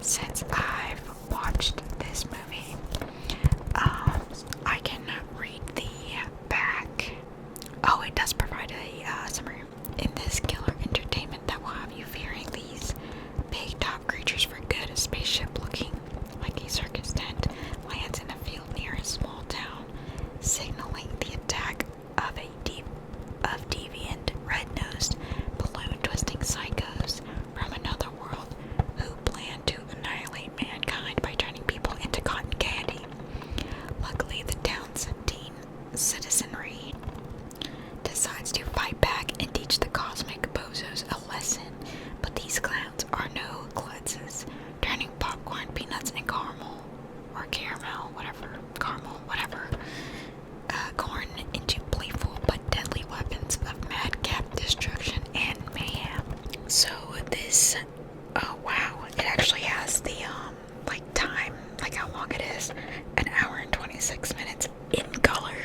since I've watched this movie. I can read the back. Oh, it does provide a summary. In this killer entertainment that will have you fearing these big top creatures for good, a spaceship looking like a circus tent lands in a field near a small town, signaling the attack of deviant, red-nosed, balloon-twisting psychos from another world who plan to annihilate mankind by turning people into cotton candy. Luckily, the town's citizenry decides to fight back and teach the cosmic bozos a lesson, but these clowns are no klutzes, turning popcorn, peanuts, and caramel, corn into playful but deadly weapons of madcap destruction and mayhem. So this, oh wow, it actually has the time, like how long it is, an hour and 26 minutes in color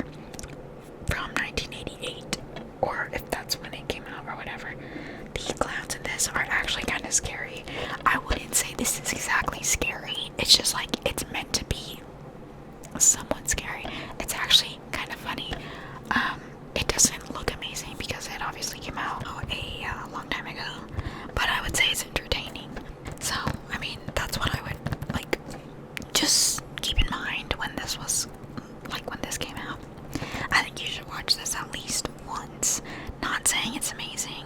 from 1988, or if that's when it came out or whatever. The clowns in this are actually kind of scary. I wouldn't say this is exactly scary. It's just like it's meant to be somewhat scary. It's actually kind of funny. It doesn't look amazing because it obviously came out a long time ago, but I would say it's entertaining. So, I mean, that's what I would like. Just keep in mind when this came out. I think you should watch this at least once. Not saying it's amazing,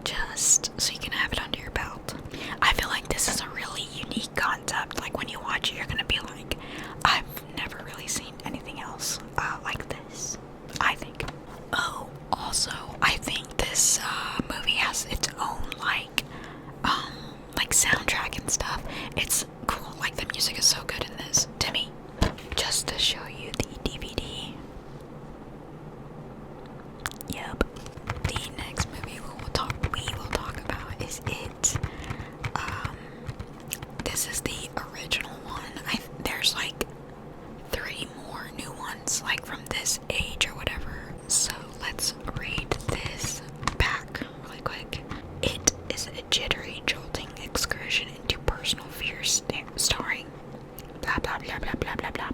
just so you can have it under your belt. I feel like this is a really unique concept. Like when you watch it, you're gonna be like, I've never really seen anything else like this, I think. Oh, also, I think this movie has its own like soundtrack and stuff. It's cool. Like the music is so good in this, to me. Just to show you the DVD. Yep. The next movie we will talk about is It. This is the original one. There's like 3 more new ones, like from this age or whatever. So let's read this back really quick. It is a jittery, jolting excursion into personal fears, starring blah blah blah blah blah blah blah.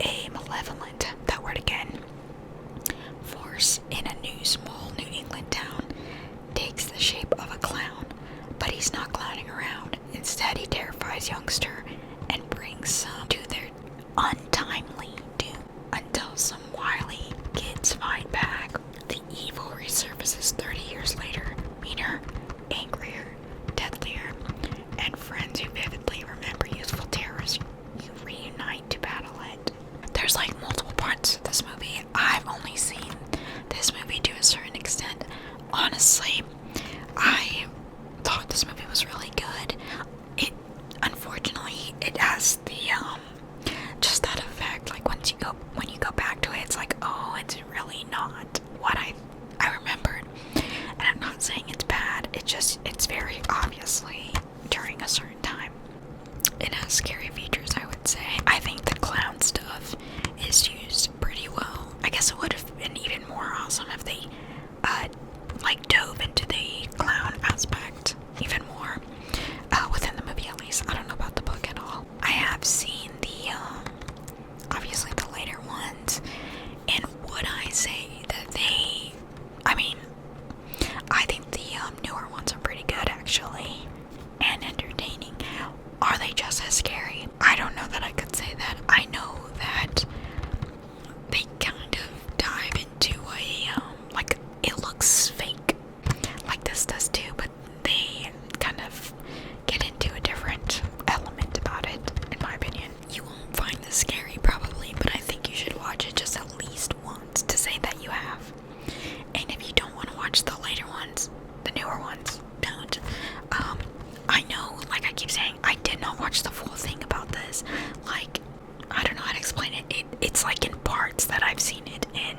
A malevolent, that word again, force in a small New England town takes the shape of a clown, but he's not clowning around. Instead, he terrifies youngster and brings some to their untimely doom until some wily kids fight back. The evil resurfaces 30 years later, meaner, angrier, deadlier, and friends who vividly remember youthful terrors, you reunite to battle it. There's like multiple parts to this movie. I've only seen this movie to a certain extent. Honestly, I thought this movie was really good. Unfortunately, it has the just that effect. Like when you go back to it, it's like, oh, it's really not what I remembered. And I'm not saying it's bad. It's very obviously during a certain time. It has scary features, I would say. I think the clown stuff is used pretty well. I guess it would have been even more awesome if they dove into the clown aspect even more within the movie, at least. I don't know about the book at all. I have seen the obviously the later ones, and would I say that I think the newer ones are pretty good actually, and entertaining. Are they just as scary? I don't know that I could say that. I know that they kind of dive into it looks fake, like this does too, but they kind of get into a different element about it, in my opinion. You won't find this scary probably, but I think you should watch it just at least once to say that you have. And if you don't want to watch the later ones, the newer ones, don't. I know, like I keep saying, I did not watch the full thing about this. Like, I don't know how to explain it. It's like in parts that I've seen it in,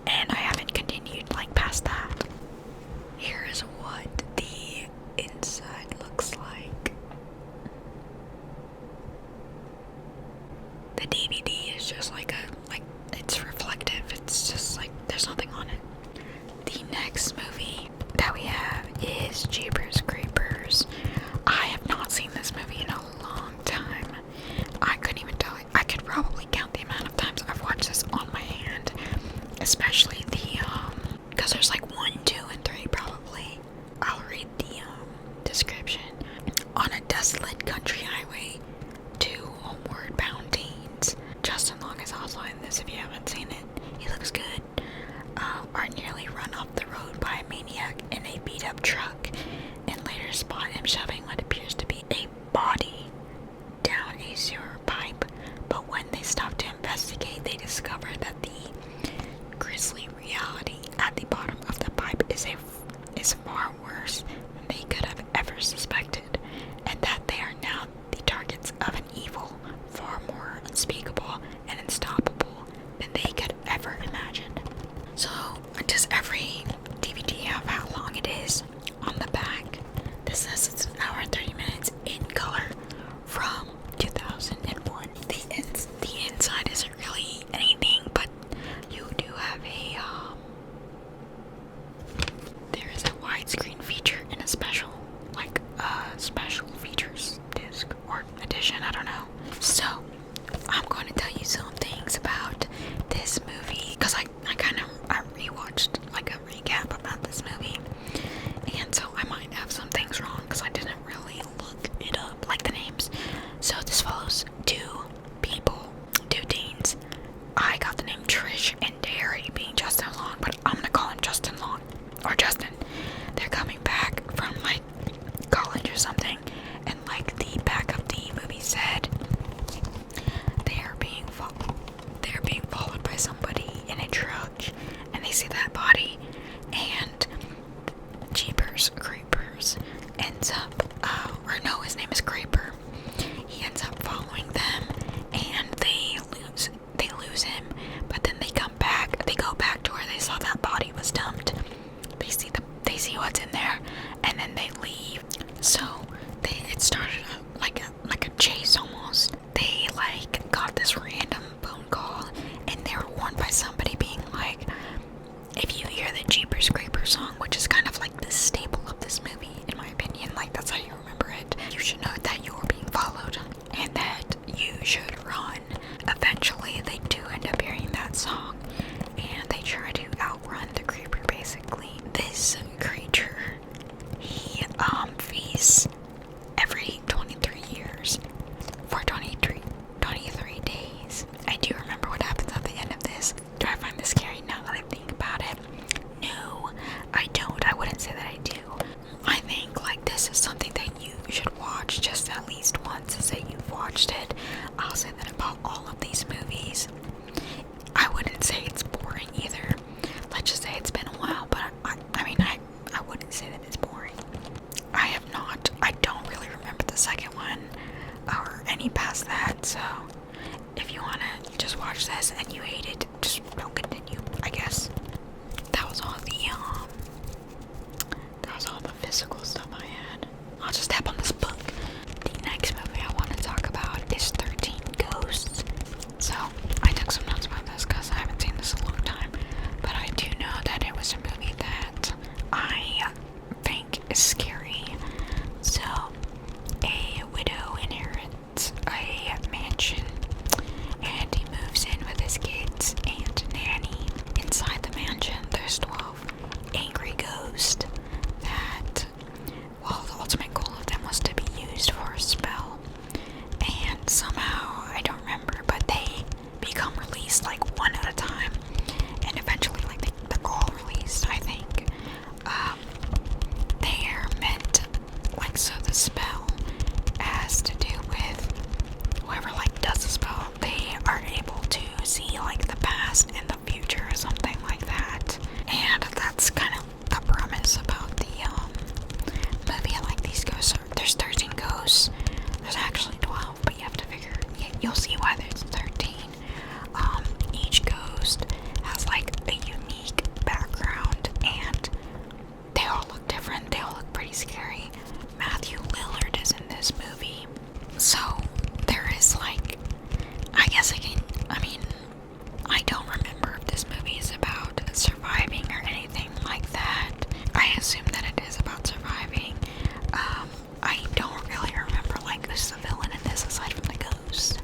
and I haven't continued past that. Here is what the inside looks like. The DVD is just it's reflective. It's just there's nothing on it. The next movie that we have is Jeepers Creepers. I have not seen this movie in a long unspeakable and unstoppable than they could ever imagine. So, does every DVD have how long it is? On the back, this says it's an hour and 30 minutes in color from 2001. The inside isn't really anything, but you do have there is a widescreen feature in a special, special features disc or edition, I don't know. So, I'm going to tell you some things about this movie, because I rewatched like a recap about this movie, and so I might have some things wrong because I didn't really look it up, like the names. So this follows two teens. I got the name Trish and Derry being Justin Long, but I'm gonna call him Justin Long, or Justin. They're coming back from like college or something, and like the back of the movie said, they're being followed by somebody in a truck, and they see that body, and Jeepers Creepers ends up, his name is Creeper. He ends up following them, and they lose him, but then they go back to where they saw that body was dumped. They see what's in there, and then they leave. So it started like a chase almost. They like got this random phone call, and they were warned by somebody being like, if you hear the Jeepers Creepers song, which is kind of like the staple of this movie, in my opinion, like that's how you remember it, you should know that you're being followed and that you should run. Eventually, they do end up hearing that song, and they try to outrun the creeper, basically. This creature, he feasts every 23 years for 23 days. I do remember what happens at the end of this. Do I find this scary now that I think about it? No, I don't. I wouldn't say that I do. I think like this is something that you should watch just at least once to say you've watched it. I'll say that about all of these movies. I wouldn't say it's boring either. Let's just say it's been a while, but I wouldn't say that it's boring. I don't really remember the second one or any past that, so if you wanna just watch this and you hate it, just don't continue, I guess. That was all the physical stuff I had. I'll just tap on this book. The next movie I want to talk about is 13 Ghosts. So, I took some notes about this because I haven't seen this in a long time, but I do know that it was a movie that I think is scary. So, a widow inherits a mansion, and he moves in with his kids and nanny. Inside the mansion, there's 12 angry ghosts that, well, the ultimate goal of them was to be used for a spell. And somehow, I don't remember, but they become released like one at a time, and eventually like they're all released, I think. They're meant, like, so the spell has to do with whoever like does the spell, they are able to see like the past and the future or something like that. And that's kind of the premise about the movie. Like, these ghosts there's 13 ghosts. There's actually 12, but you have to figure, you'll see why there's 13. Each ghost has like a unique background, and they all look different. They all look pretty scary. Matthew Lillard is in this movie. So there is like, I don't remember if this movie is about surviving or anything like that. I assume that it is about surviving. I don't really remember like who's the villain in this aside from the ghost.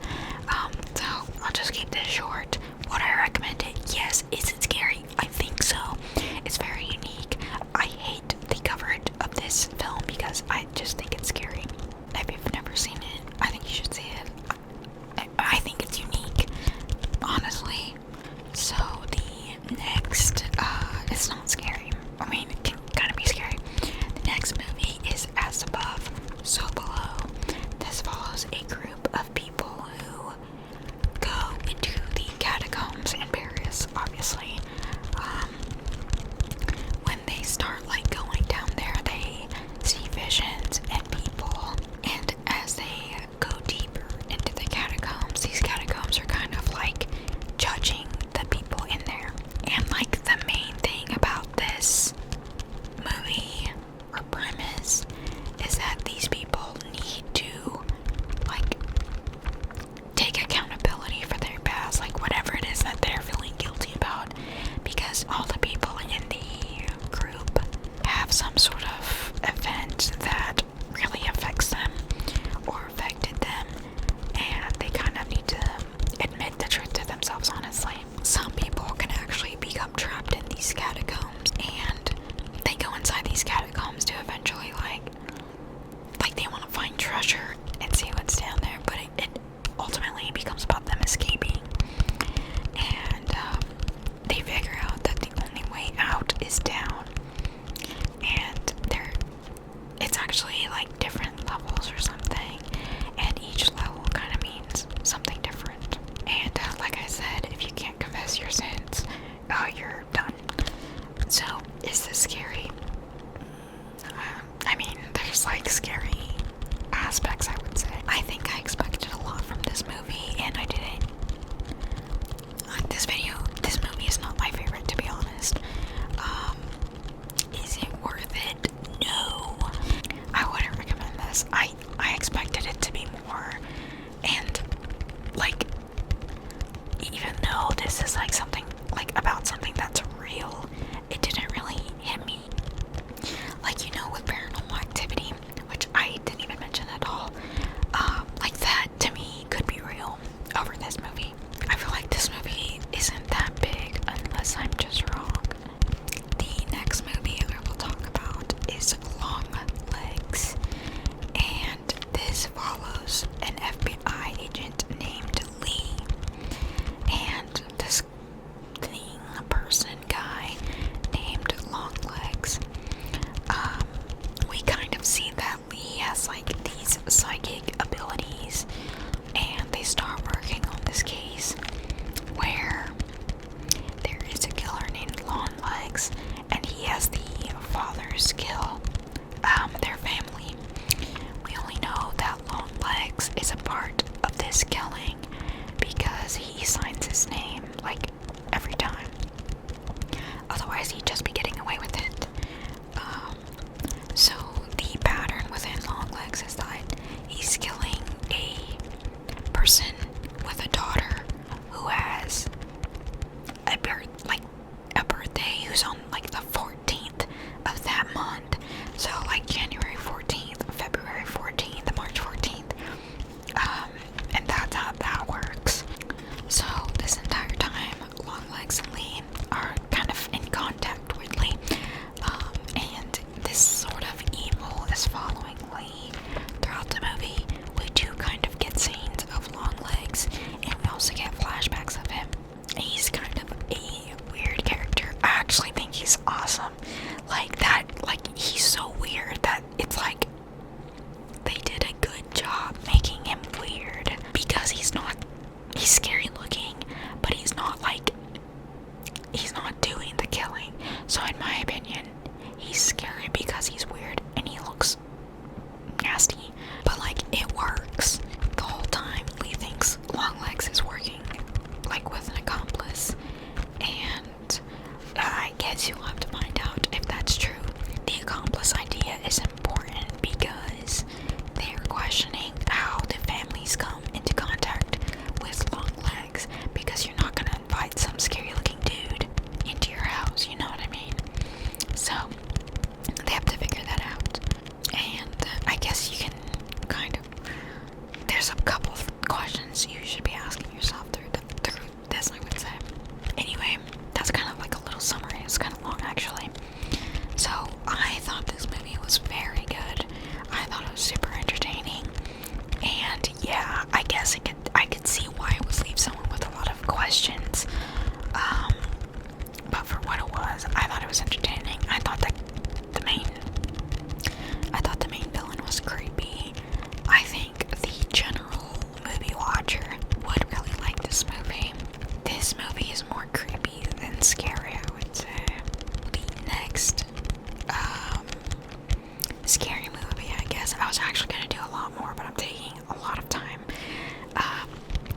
this killing because he signs his name like every time. Otherwise, he'd just be getting away with it. So the pattern within Longlegs is that he's killing a person with a daughter who has a birthday who's on like the 14th of that month. So like January 14th, February 14th, March 14th. And that's how that works. So this entire time, Longlegs and Lee are kind of in contact with Lee. And this sort of evil is following Lee throughout the movie. We do kind of get scenes of Longlegs, and we also get flashbacks of him. He's kind of a weird character. I actually think he's awesome. Like that, like he's so weird that it's like they did a good job making him weird because he's scary looking, but he's not doing the killing. So in my opinion, he's scary because he's weird and he looks nasty. But like it works the whole time. Lee thinks Longlegs is working like with an accomplice, and I guess you'll have to find out if that's true. The accomplice idea is important because they're questioning how the families come into contact with Longlegs, because you're not gonna invite some scary looking dude into your house, you know what I mean? So they have to figure that out. And I guess you can kind of, there's a couple of questions you should be asking yourself through this, I would say. Anyway, that's kind of like a little summary. It's kind of long actually. So I thought this movie was very good. I thought it was super entertaining. And yeah, I guess I could see why it would leave someone with a lot of questions. But for what it was, I thought it was entertaining. I thought the main villain was creepy. I think the general movie watcher would really like this movie. This movie is more creepy than scary, I would say. The next scary movie, I guess. I was actually going to do a lot more, but I'm taking a lot of time.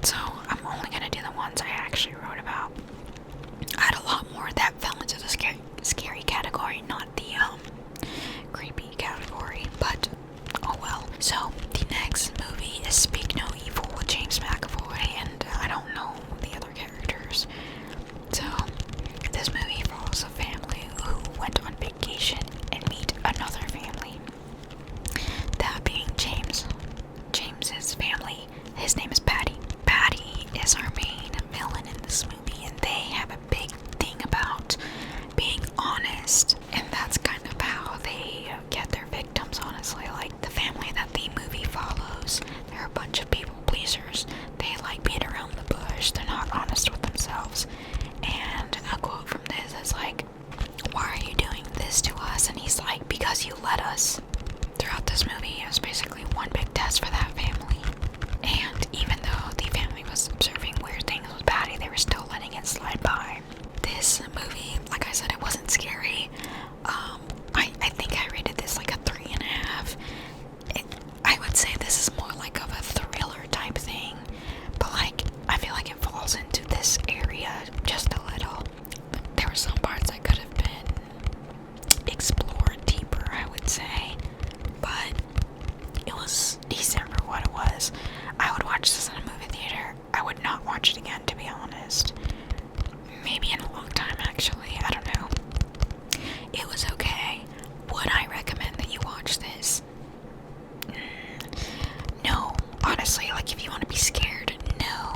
So I'm only going to do the ones I actually wrote about. I had a lot more that fell into the scary category, not the creepy category, but oh well. So the next movie is Speak No Evil with James McAvoy, and I don't know the other characters. So this movie follows a family who went on vacation and meet another family. That being James's family. His name is Patty. Patty is our main villain in this movie, and they have a big thing about being honest, and that's kind of how they get their victims, honestly. Like the family that the movie follows, they're a bunch of people pleasers. They like beat around the bush. They're not honest with themselves. And a quote from this is like, "Why are you doing this to us?" And he's like, "Because you let us." Throughout this movie, it was basically one big test for that family. And even though the family was observing weird things with Patty, they were still letting it slide by. This movie, like I said, it wasn't scary. I think I rated this like a 3.5. I would say this is more like of a thriller type thing, but like I feel like it falls into this area just a little. There were some parts that could have been explored deeper, I would say, but it was decent for what it was. I would watch this in a movie theater. I would not watch it again, to be honest. Maybe in a long time, actually. I don't know. It was okay. Would I recommend that you watch this? No. Honestly, like if you want to be scared, no.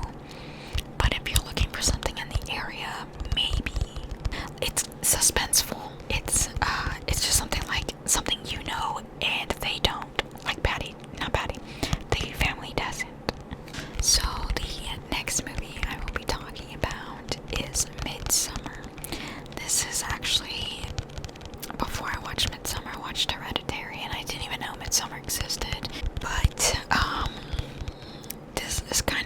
But if you're looking for something in the area, maybe. It's suspenseful. It's just something you know and they don't. Like not Patty. The family doesn't. So the next movie I will be talking about is Midsummer. This is actually, before I watched Midsummer, I watched Hereditary, and I didn't even know Midsummer existed. But this is kind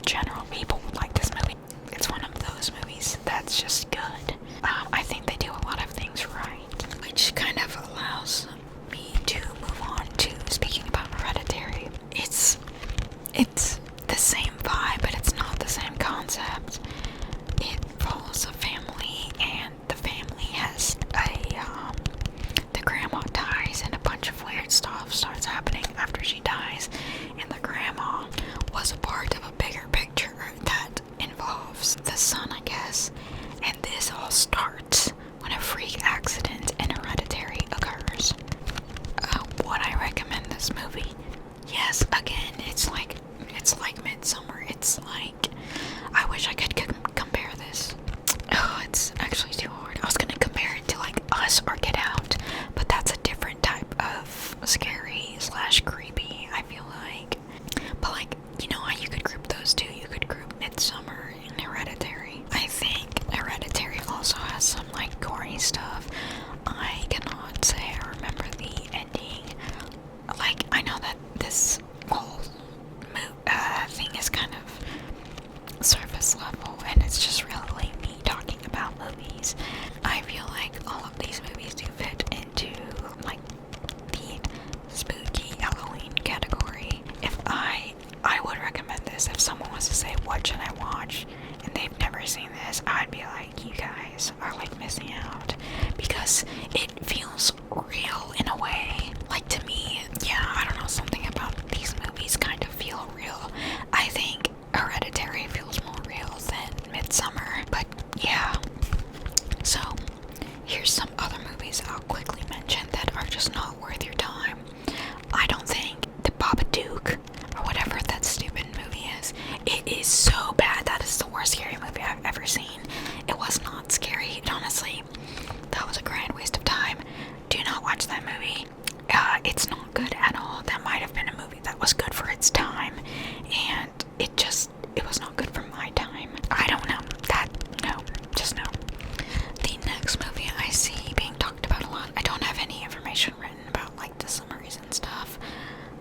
general, people would like this movie. It's one of those movies that's just good. I think they do a lot of things right, which kind of allows me to move on to speaking about Hereditary. It's the same vibe, but it's not the same concept. It follows a family, and the family has the grandma dies, and a bunch of weird stuff starts happening after she dies, and the grandma was a part of a bigger picture that involves the son, I guess, and this all starts when a freak accident in Hereditary occurs. Would I recommend this movie? Yes, again, it's like Midsummer. It's like, I wish I could compare this. Oh, it's actually too hard. I was gonna compare it to like Us or Get Out, but that's a different type of scary / creepy, I feel like. But like, you know how you could group those two? You could group Midsummer and Hereditary. I think Hereditary also has some like gory stuff. I cannot say I remember the ending. Like, I know that this whole thing is kind of surface level, and it's just really me talking about movies. I feel like all of these movies do fit into like the spooky Halloween category. If I would recommend this if someone was to say, what should I watch, and they've never seen this, I'd be like, you guys are like missing out, because it feels real in a way. Like, to me, yeah, I don't know, something about these movies kind of feel real. I think Hereditary feels more real than Midsummer, but yeah. So, here's some other movies I'll quickly mention that are just not worth your time. I don't think the Babadook, or whatever that stupid movie is, it is so bad. That is the worst scary movie I've ever seen. It was not scary, honestly. That was a grand waste of time. Do not watch that movie. It's not good at all. That might have been a movie that was good for its time, and it was not good for my time. I don't know. Just no. The next movie I see being talked about a lot, I don't have any information written about like the summaries and stuff.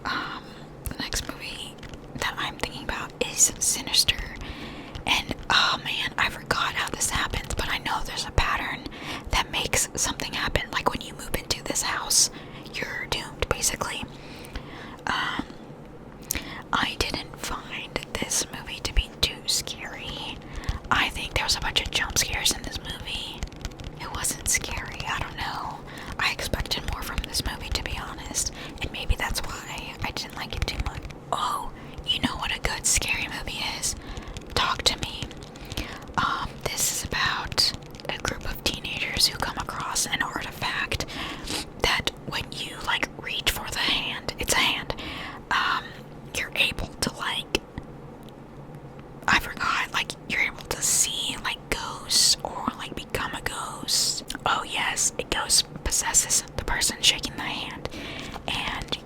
The next movie that I'm thinking about is Sinister. And oh man, I forgot how this happens, but I know there's a pattern that makes something happen. Like when you move into this house, you're doomed, basically. I didn't find this movie to be too scary. I think there was a bunch of jump scares in this movie. It wasn't scary, I don't know. I expected more from this movie, to be honest, and maybe that's why I didn't like it too much. Oh, you know what a good scary movie is? Talk to Me. This is about a group of teenagers who come across an artifact that when you like reach for the hand, it's a hand, you're able to like, I forgot, like you're able to see like ghosts or like become a ghost. Oh yes, a ghost possesses the person shaking the hand, and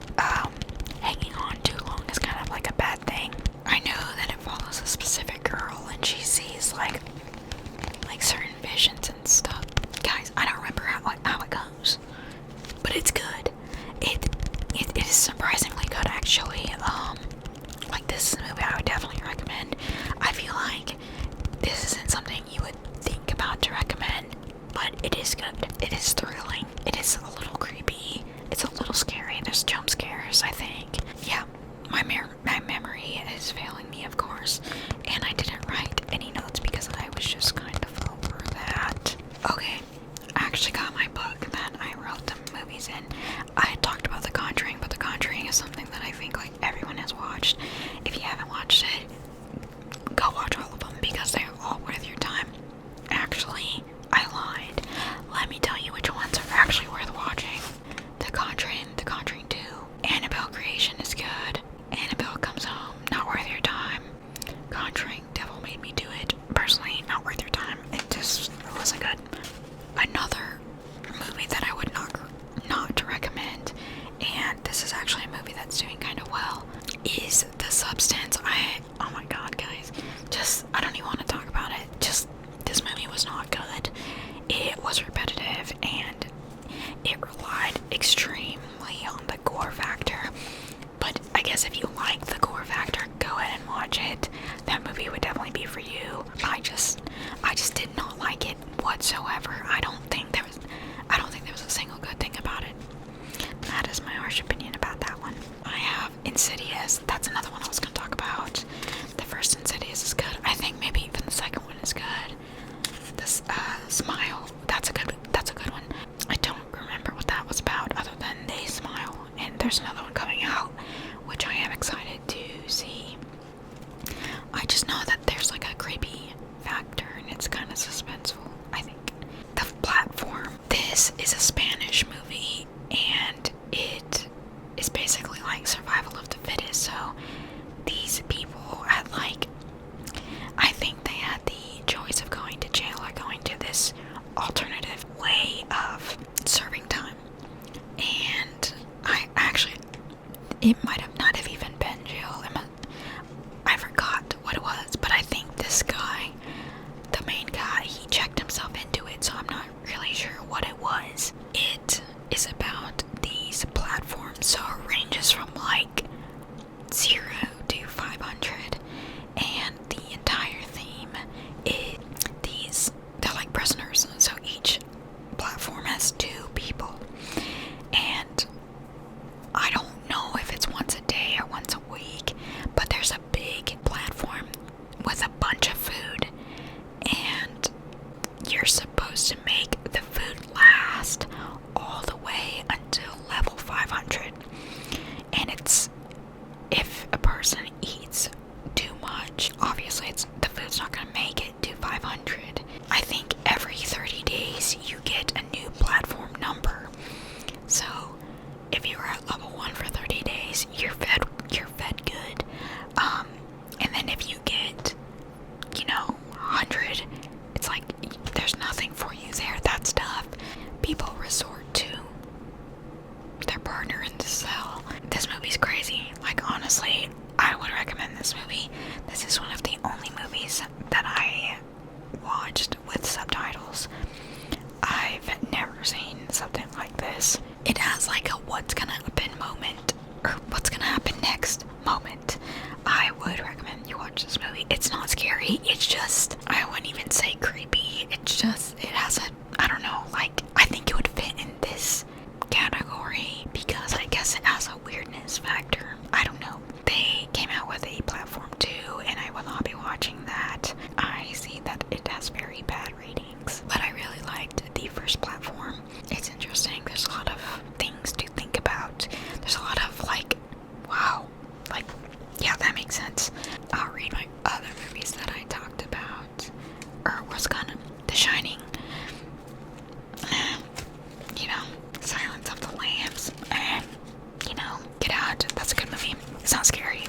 hanging on too long is kind of like a bad thing. I know that it follows a specific girl, and she sees like certain visions and stuff. Guys, I don't remember how it goes, but it's good. It is surprisingly good, actually. Like, this is a movie I would definitely recommend. I feel like this isn't something you would think about to recommend, but it is good. It is thrilling. It is a little creepy. It's a little scary. There's jump scares, I think. Yeah, my memory is failing me, of course, and I didn't write any notes because I was just kind of over that. Okay, I actually got my book that I wrote the movies in. I had talked about The Conjuring, but The Conjuring is something that I think like everyone has watched. If you haven't watched it, go watch all of them because they're all worth your time. Actually, I lied. Let me tell you which ones are actually worth watching. The Conjuring 2. Annabelle Creation is good. Annabelle Comes Home, not worth your time. Conjuring, Devil Made Me Do It, personally, not worth your time. It wasn't good. Another movie that I would not recommend, and this is actually a movie that's doing kind of well, is The Substance. Oh my god, guys, I don't even want to talk about it. This movie was not good. It was repetitive, and it relied extremely on the gore factor. But I guess if you like the gore factor, go ahead and watch it. That movie It might have not have even been jail. I forgot what it was, but I think this guy, the main guy, he checked himself into it, so I'm not really sure what it was. It is about these platforms, so it ranges from like 0 to 500, and the entire theme is they're like prisoners, so each platform has 2 people, and I don't know if it's once a day or once a week, but there's a big platform with a bunch of food, and you're supposed to make the food last all the way until level 500. And it's, if a person eats too much, obviously the food's not going to make it to 500. I think every 30 days you get a new platform number. So if you were at level 1 for 30 days, you're fed good. And then if you get, 100, it's like there's nothing for you there. That's tough. People resort to their partner in the cell. This movie's crazy. Like, honestly, I would recommend this movie. This is one of the only movies that I watched with subtitles. I've never seen something like this. It has like a what's gonna happen moment, or what's gonna happen next moment. I would recommend you watch this movie. It's not scary, it's just, I wouldn't even say creepy. It's just, it has I don't know, like, I think it would fit in this category because I guess it has a weirdness factor. I don't know. They came out with a platform 2, and I will not be watching that. I see that it has very bad ratings, but I really liked the first platform. It's interesting. There's a lot of things to think about. There's a lot of like, wow, like, yeah, that makes sense. I'll read my other movies that I talked about, or was gonna, The Shining, Silence of the Lambs, and, Get Out. That's a good movie. It's not scary,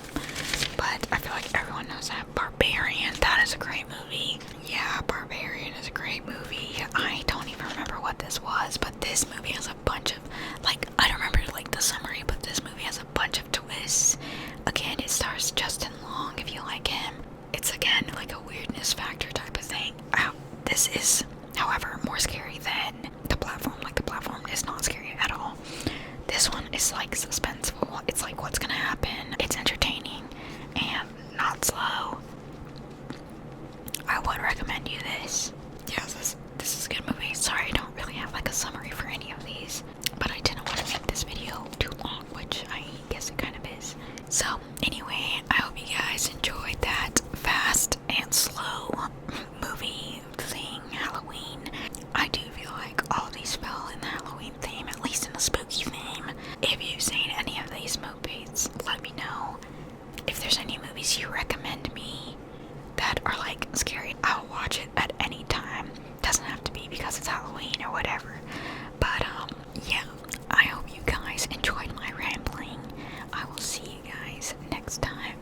but I feel like everyone knows that. Barbarian, that is a great movie. Yeah, Barbarian is a great movie. I don't even remember what this was, but this movie has a bunch of, like, I don't remember, like, the summary, but this movie has a bunch of twists. Again, it stars Justin Long, if you like him. It's, again, like a weirdness factor type of thing. This is, however, more scary than the platform. Like, the platform is not scary at all. This one is, like, suspenseful. It's like, what's gonna happen? It's entertaining and not slow. I would recommend you this. Yes, this is a good movie. Sorry, I don't really have, like, a summary for any of these, but I didn't want to make this video too long, which I guess it kind of is. So, anyway, I hope you guys enjoyed that fast and slow movie thing, Halloween. I do feel like all these fell in the Halloween theme, at least in the spooky theme. If you've seen any of these movies, let me know. If there's any movies you recommend me that are like scary, I'll watch it at any time. Doesn't have to be because it's Halloween or whatever. But yeah, I hope you guys enjoyed my rambling. I will see you guys next time.